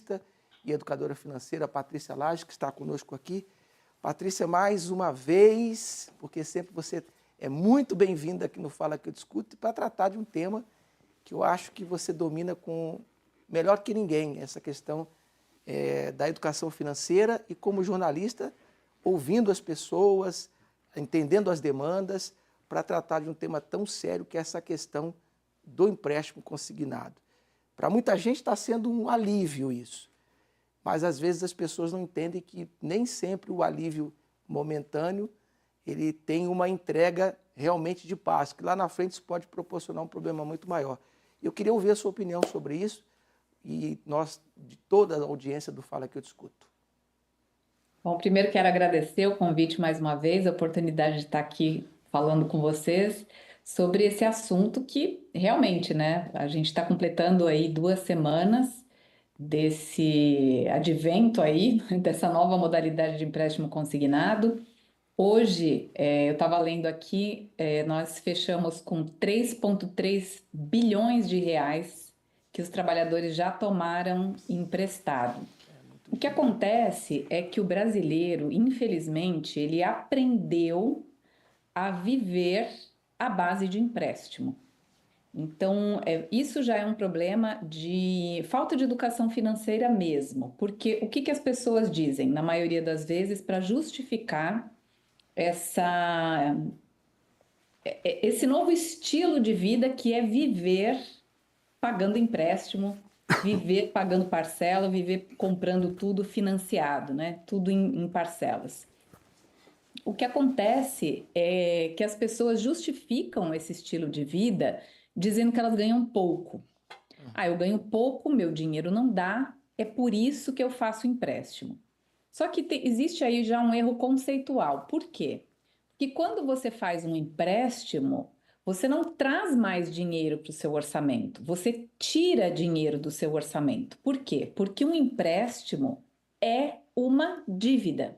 jornalista e educadora financeira, Patrícia Lage, que está conosco aqui. Patrícia, mais uma vez, porque sempre você é muito bem-vinda aqui no Fala Que Eu Discuto, para tratar de um tema que eu acho que você domina com melhor que ninguém, essa questão da educação financeira e como jornalista, ouvindo as pessoas, entendendo as demandas, para tratar de um tema tão sério que é essa questão do empréstimo consignado. Para muita gente está sendo um alívio isso, mas às vezes as pessoas não entendem que nem sempre o alívio momentâneo ele tem uma entrega realmente de paz, que lá na frente isso pode proporcionar um problema muito maior. Eu queria ouvir a sua opinião sobre isso e nós, de toda a audiência do Fala Que Eu Discuto. Bom, primeiro quero agradecer o convite mais uma vez, a oportunidade de estar aqui falando com vocês sobre esse assunto que realmente, né, a gente está completando aí 2 semanas desse advento aí, dessa nova modalidade de empréstimo consignado. Hoje, eu estava lendo aqui, nós fechamos com 3,3 bilhões de reais que os trabalhadores já tomaram emprestado. O que acontece é que o brasileiro, infelizmente, ele aprendeu a viver à base de empréstimo. Então, isso já é um problema de falta de educação financeira mesmo, porque o que as pessoas dizem, na maioria das vezes, para justificar essa, esse novo estilo de vida que é viver pagando empréstimo, viver pagando parcela, viver comprando tudo financiado, né? Tudo em parcelas. O que acontece é que as pessoas justificam esse estilo de vida dizendo que elas ganham pouco. Ah, eu ganho pouco, meu dinheiro não dá, é por isso que eu faço empréstimo. Só que existe aí já um erro conceitual. Por quê? Porque quando você faz um empréstimo, você não traz mais dinheiro para o seu orçamento, você tira dinheiro do seu orçamento. Por quê? Porque um empréstimo é uma dívida.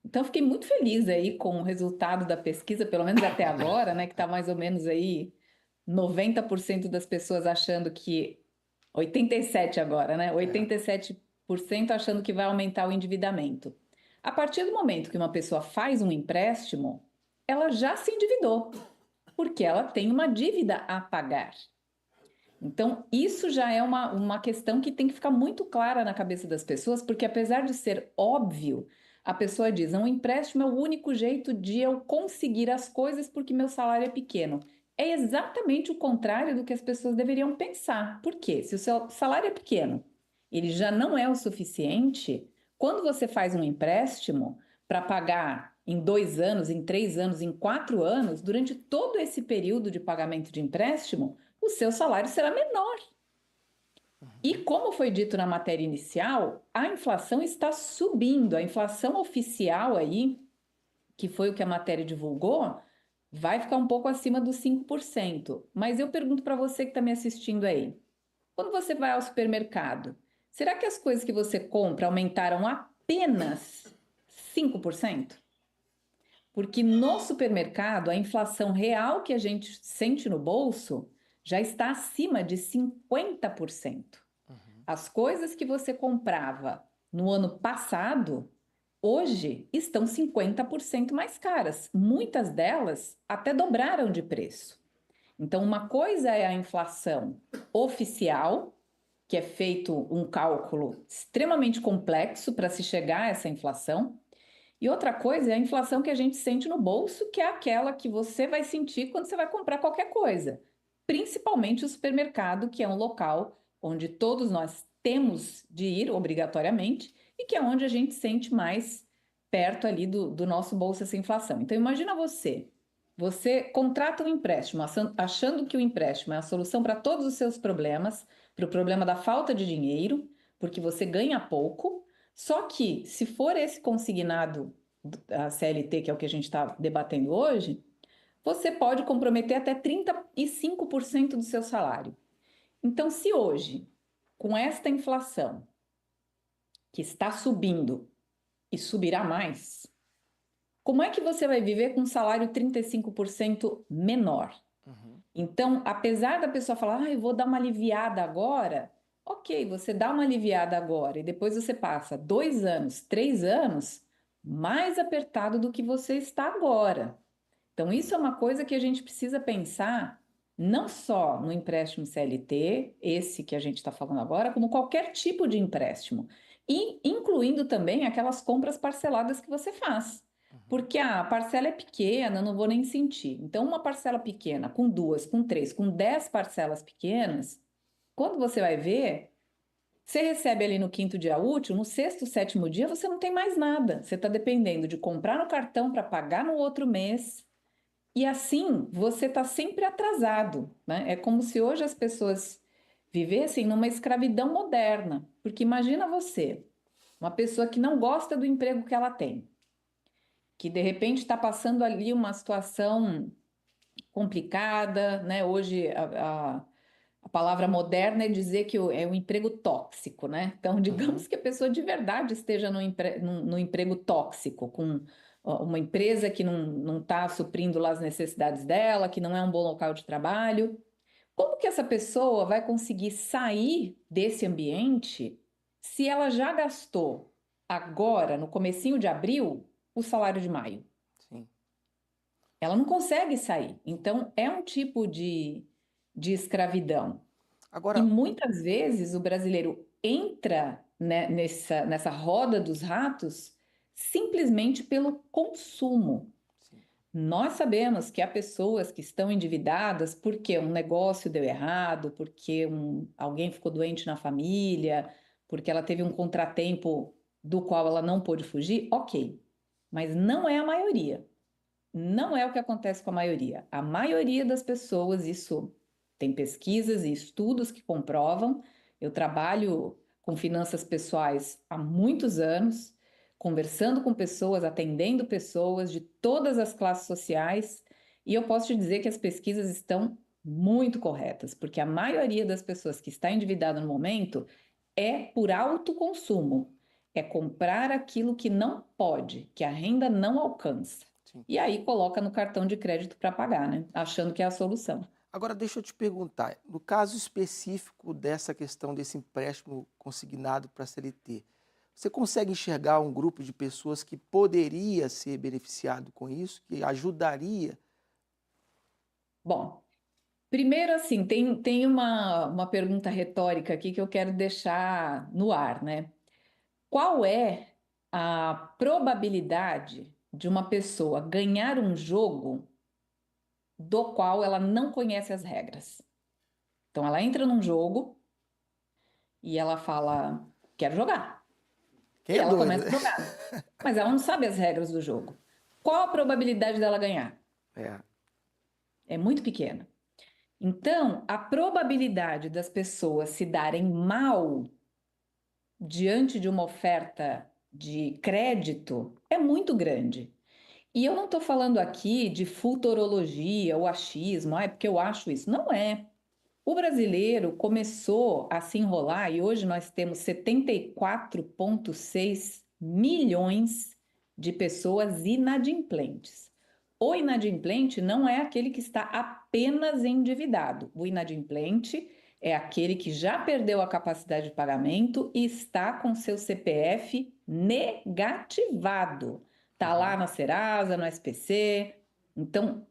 Então, eu fiquei muito feliz aí com o resultado da pesquisa, pelo menos até agora, né, que está mais ou menos aí 90% das pessoas achando que 87 agora, né? 87% achando que vai aumentar o endividamento. A partir do momento que uma pessoa faz um empréstimo, ela já se endividou, porque ela tem uma dívida a pagar. Então, isso já é uma questão que tem que ficar muito clara na cabeça das pessoas, porque apesar de ser óbvio, a pessoa diz: um empréstimo é o único jeito de eu conseguir as coisas porque meu salário é pequeno. É exatamente o contrário do que as pessoas deveriam pensar. Por quê? Se o seu salário é pequeno, ele já não é o suficiente, quando você faz um empréstimo para pagar em 2 anos, em 3 anos, em 4 anos, durante todo esse período de pagamento de empréstimo, o seu salário será menor. E como foi dito na matéria inicial, a inflação está subindo. A inflação oficial aí, que foi o que a matéria divulgou, vai ficar um pouco acima dos 5%. Mas eu pergunto para você que está me assistindo aí, quando você vai ao supermercado, será que as coisas que você compra aumentaram apenas 5%? Porque no supermercado, a inflação real que a gente sente no bolso já está acima de 50%. As coisas que você comprava no ano passado, hoje estão 50% mais caras. Muitas delas até dobraram de preço. Então, uma coisa é a inflação oficial, que é feito um cálculo extremamente complexo para se chegar a essa inflação. E outra coisa é a inflação que a gente sente no bolso, que é aquela que você vai sentir quando você vai comprar qualquer coisa, principalmente o supermercado, que é um local onde todos nós temos de ir obrigatoriamente e que é onde a gente sente mais perto ali do nosso bolso essa inflação. Então imagina você contrata um empréstimo achando que o empréstimo é a solução para todos os seus problemas, para o problema da falta de dinheiro, porque você ganha pouco. Só que, se for esse consignado da CLT, que é o que a gente está debatendo hoje, você pode comprometer até 35% do seu salário. Então, se hoje, com esta inflação que está subindo e subirá mais, como é que você vai viver com um salário 35% menor? Então, apesar da pessoa falar, eu vou dar uma aliviada agora, Ok, você dá uma aliviada agora e depois você passa 2 anos, 3 anos mais apertado do que você está agora. Então, isso é uma coisa que a gente precisa pensar não só no empréstimo CLT, esse que a gente está falando agora, como qualquer tipo de empréstimo, e incluindo também aquelas compras parceladas que você faz. Porque a parcela é pequena, não vou nem sentir. Então, uma parcela pequena, com duas, com três, com 10 parcelas pequenas, quando você vai ver, você recebe ali no quinto dia útil, no sexto, sétimo dia, você não tem mais nada. Você está dependendo de comprar no cartão para pagar no outro mês. E assim, você está sempre atrasado, né? É como se hoje as pessoas vivessem numa escravidão moderna. Porque imagina você, uma pessoa que não gosta do emprego que ela tem, que de repente está passando ali uma situação complicada, né? Hoje a palavra moderna é dizer que é um emprego tóxico, né? Então, Uhum. digamos que a pessoa de verdade esteja no emprego tóxico, com uma empresa que não está suprindo lá as necessidades dela, que não é um bom local de trabalho. Como que essa pessoa vai conseguir sair desse ambiente se ela já gastou agora, no comecinho de abril, o salário de maio? Sim. Ela não consegue sair. Então, é um tipo de escravidão. E Agora, muitas vezes o brasileiro entra, né, nessa roda dos ratos simplesmente pelo consumo. sim. Nós sabemos que há pessoas que estão endividadas porque um negócio deu errado, porque alguém ficou doente na família, porque ela teve um contratempo do qual ela não pôde fugir, ok. Mas não é a maioria. Não é o que acontece com a maioria. A maioria das pessoas, isso tem pesquisas e estudos que comprovam. Eu trabalho com finanças pessoais há muitos anos, conversando com pessoas, atendendo pessoas de todas as classes sociais, e eu posso te dizer que as pesquisas estão muito corretas, porque a maioria das pessoas que está endividada no momento é por autoconsumo, é comprar aquilo que não pode, que a renda não alcança. Sim. E aí coloca no cartão de crédito para pagar, né? Achando que é a solução. Agora deixa eu te perguntar, no caso específico dessa questão desse empréstimo consignado para a CLT, você consegue enxergar um grupo de pessoas que poderia ser beneficiado com isso, que ajudaria? Bom, primeiro assim, tem uma pergunta retórica aqui que eu quero deixar no ar, né? Qual é a probabilidade de uma pessoa ganhar um jogo do qual ela não conhece as regras? Então ela entra num jogo e ela fala, quero jogar. Quem E é ela doido? começa a jogar. Mas ela não sabe as regras do jogo. Qual a probabilidade dela ganhar? É, É muito pequena. Então, a probabilidade das pessoas se darem mal diante de uma oferta de crédito é muito grande. E eu não estou falando aqui de futurologia ou achismo, é porque eu acho isso. Não é. O brasileiro começou a se enrolar e hoje nós temos 74,6 milhões de pessoas inadimplentes. O inadimplente não é aquele que está apenas endividado. O inadimplente é aquele que já perdeu a capacidade de pagamento e está com seu CPF negativado. Está lá uhum. na Serasa, no SPC. Então,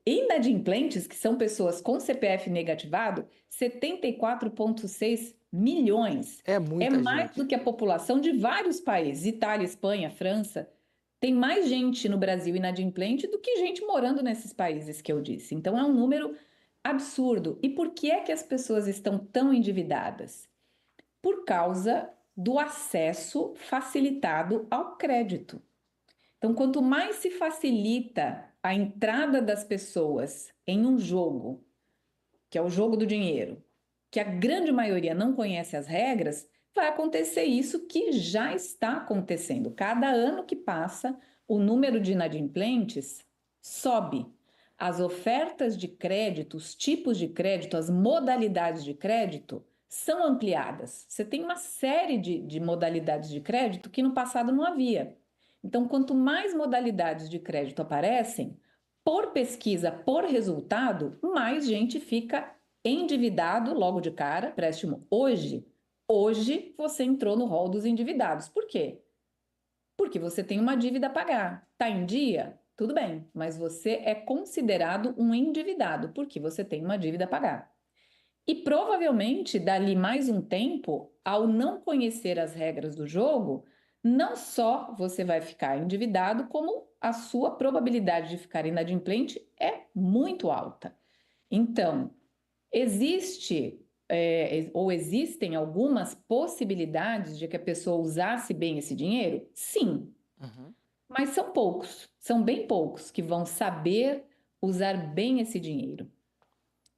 inadimplentes, que são pessoas com CPF negativado, 74,6 milhões. É É muita mais gente. do que a população de vários países, Itália, Espanha, França. Tem mais gente no Brasil inadimplente do que gente morando nesses países que eu disse. Então, é um número absurdo. E por que é que as pessoas estão tão endividadas? Por causa do acesso facilitado ao crédito. Então, quanto mais se facilita a entrada das pessoas em um jogo, que é o jogo do dinheiro, que a grande maioria não conhece as regras, vai acontecer isso que já está acontecendo. Cada ano que passa, o número de inadimplentes sobe. As ofertas de crédito, os tipos de crédito, as modalidades de crédito são ampliadas. Você tem uma série de modalidades de crédito que no passado não havia. Então, quanto mais modalidades de crédito aparecem, por pesquisa, por resultado, mais gente fica endividado logo de cara, empréstimo hoje você entrou no rol dos endividados. Por quê? Porque você tem uma dívida a pagar. Está em dia? Tudo bem, mas você é considerado um endividado, porque você tem uma dívida a pagar. E provavelmente, dali mais um tempo, ao não conhecer as regras do jogo, não só você vai ficar endividado, como a sua probabilidade de ficar inadimplente é muito alta. Então, ou existem algumas possibilidades de que a pessoa usasse bem esse dinheiro? Sim, Uhum. mas são poucos, são bem poucos que vão saber usar bem esse dinheiro.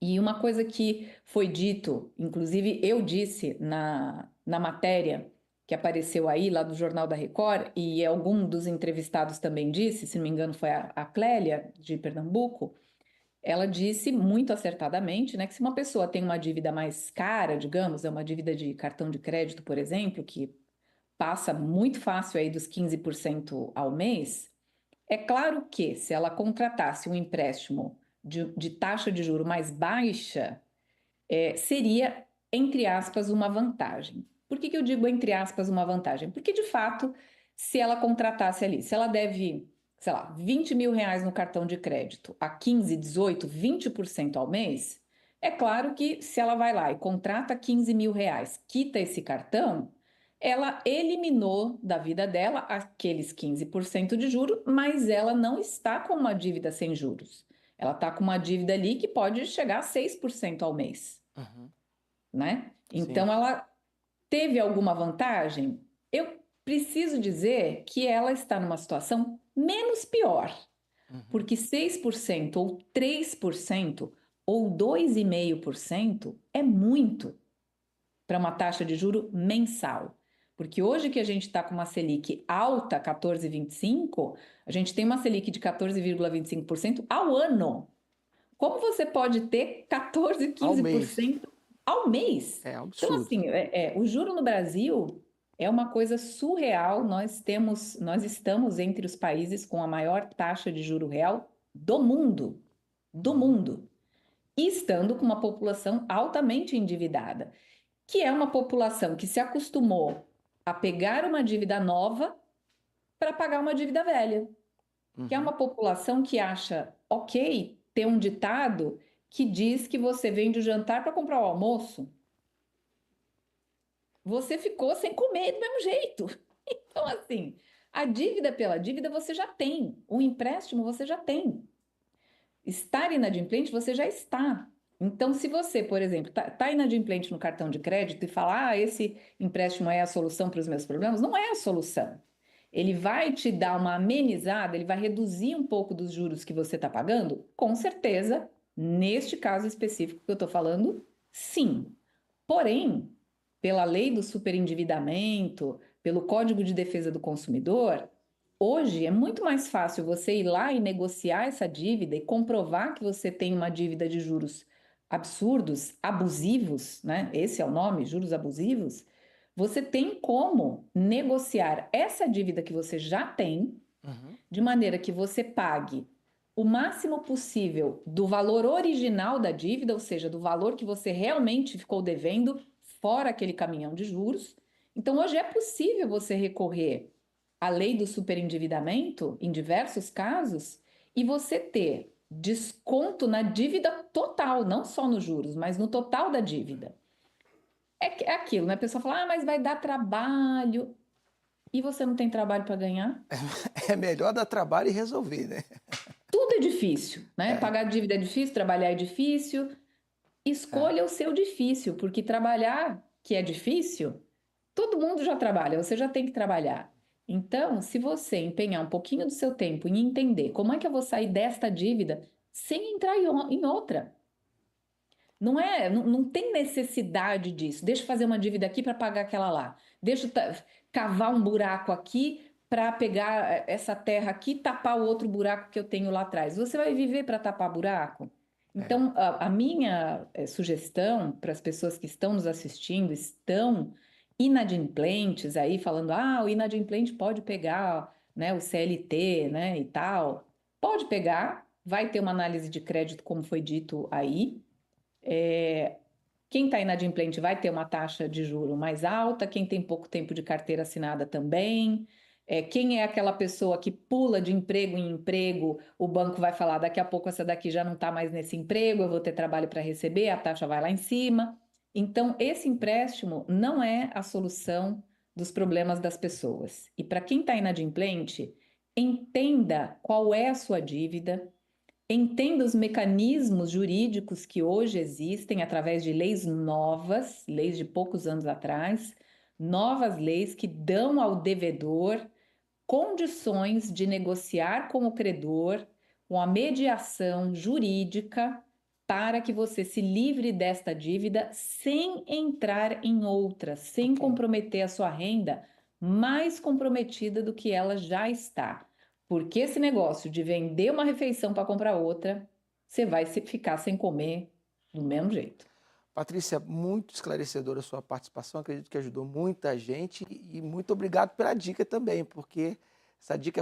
E uma coisa que foi dito, inclusive eu disse na matéria que apareceu aí, lá do Jornal da Record, e algum dos entrevistados também disse, se não me engano foi a Clélia, de Pernambuco, ela disse muito acertadamente, né, que se uma pessoa tem uma dívida mais cara, digamos, é uma dívida de cartão de crédito, por exemplo, que passa muito fácil aí dos 15% ao mês, é claro que se ela contratasse um empréstimo de taxa de juro mais baixa, seria, entre aspas, uma vantagem. Por que que eu digo entre aspas uma vantagem? Porque, de fato, se ela contratasse ali, se ela deve, sei lá, R$ 20.000 no cartão de crédito a 15, 18, 20% ao mês, é claro que se ela vai lá e contrata R$ 15.000, quita esse cartão, ela eliminou da vida dela aqueles 15% de juro, mas ela não está com uma dívida sem juros. Ela está com uma dívida ali que pode chegar a 6% ao mês, Uhum. né? Sim. Então, ela teve alguma vantagem? Eu preciso dizer que ela está numa situação menos pior, Uhum. porque 6% ou 3% ou 2,5% é muito para uma taxa de juro mensal. Porque hoje que a gente está com uma Selic alta, 14,25, a gente tem uma Selic de 14,25% ao ano. Como você pode ter 14, Ao mês. 15% ao mês? É Então, absurdo. assim, o juro no Brasil é uma coisa surreal. Nós estamos entre os países com a maior taxa de juro real do mundo, do Uhum. mundo, e estando com uma população altamente endividada, que é uma população que se acostumou a pegar uma dívida nova para pagar uma dívida velha, que é Uhum. uma população que acha ok ter um ditado que diz que você vende o jantar para comprar o almoço. Você ficou sem comer do mesmo jeito. Então, assim, a dívida pela dívida você já tem, o empréstimo você já tem. Estar inadimplente você já está. Então, se você, por exemplo, tá inadimplente no cartão de crédito e falar, esse empréstimo é a solução para os meus problemas, não é a solução. Ele vai te dar uma amenizada, ele vai reduzir um pouco dos juros que você está pagando? Com certeza, neste caso específico que eu estou falando, sim. Porém, pela lei do superendividamento, pelo Código de Defesa do Consumidor, hoje é muito mais fácil você ir lá e negociar essa dívida e comprovar que você tem uma dívida de juros absurdos, abusivos, né? Esse é o nome, juros abusivos. Você tem como negociar essa dívida que você já tem, Uhum. de maneira que você pague o máximo possível do valor original da dívida, ou seja, do valor que você realmente ficou devendo, fora aquele caminhão de juros. Então, hoje é possível você recorrer à lei do superendividamento, em diversos casos, e você ter desconto na dívida total, não só nos juros, mas no total da dívida. É aquilo, né? A pessoa fala, mas vai dar trabalho. E você não tem trabalho para ganhar? É melhor dar trabalho e resolver, né? Tudo é difícil, né? É, Pagar dívida é difícil, trabalhar é difícil. é. Escolha o seu difícil, porque trabalhar, que é difícil, todo mundo já trabalha, você já tem que trabalhar. Então, se você empenhar um pouquinho do seu tempo em entender como é que eu vou sair desta dívida sem entrar em outra, não tem necessidade disso. Deixa eu fazer uma dívida aqui para pagar aquela lá. Deixa eu cavar um buraco aqui para pegar essa terra aqui e tapar o outro buraco que eu tenho lá atrás. Você vai viver para tapar buraco? É. Então, a minha sugestão para as pessoas que estão nos assistindo, estão inadimplentes aí, falando, o inadimplente pode pegar, né, o CLT, né, e tal. Pode pegar, vai ter uma análise de crédito, como foi dito aí, Quem está inadimplente vai ter uma taxa de juro mais alta, quem tem pouco tempo de carteira assinada também. Quem é aquela pessoa que pula de emprego em emprego, o banco vai falar, daqui a pouco essa daqui já não está mais nesse emprego, eu vou ter trabalho para receber, a taxa vai lá em cima. Então, esse empréstimo não é a solução dos problemas das pessoas. E para quem está inadimplente, entenda qual é a sua dívida. Entenda os mecanismos jurídicos que hoje existem através de leis novas, leis de poucos anos atrás, novas leis que dão ao devedor condições de negociar com o credor uma mediação jurídica para que você se livre desta dívida sem entrar em outra, sem Ok. comprometer a sua renda mais comprometida do que ela já está. Porque esse negócio de vender uma refeição para comprar outra, você vai ficar sem comer do mesmo jeito. Patrícia, muito esclarecedora a sua participação, acredito que ajudou muita gente e muito obrigado pela dica também, porque essa dica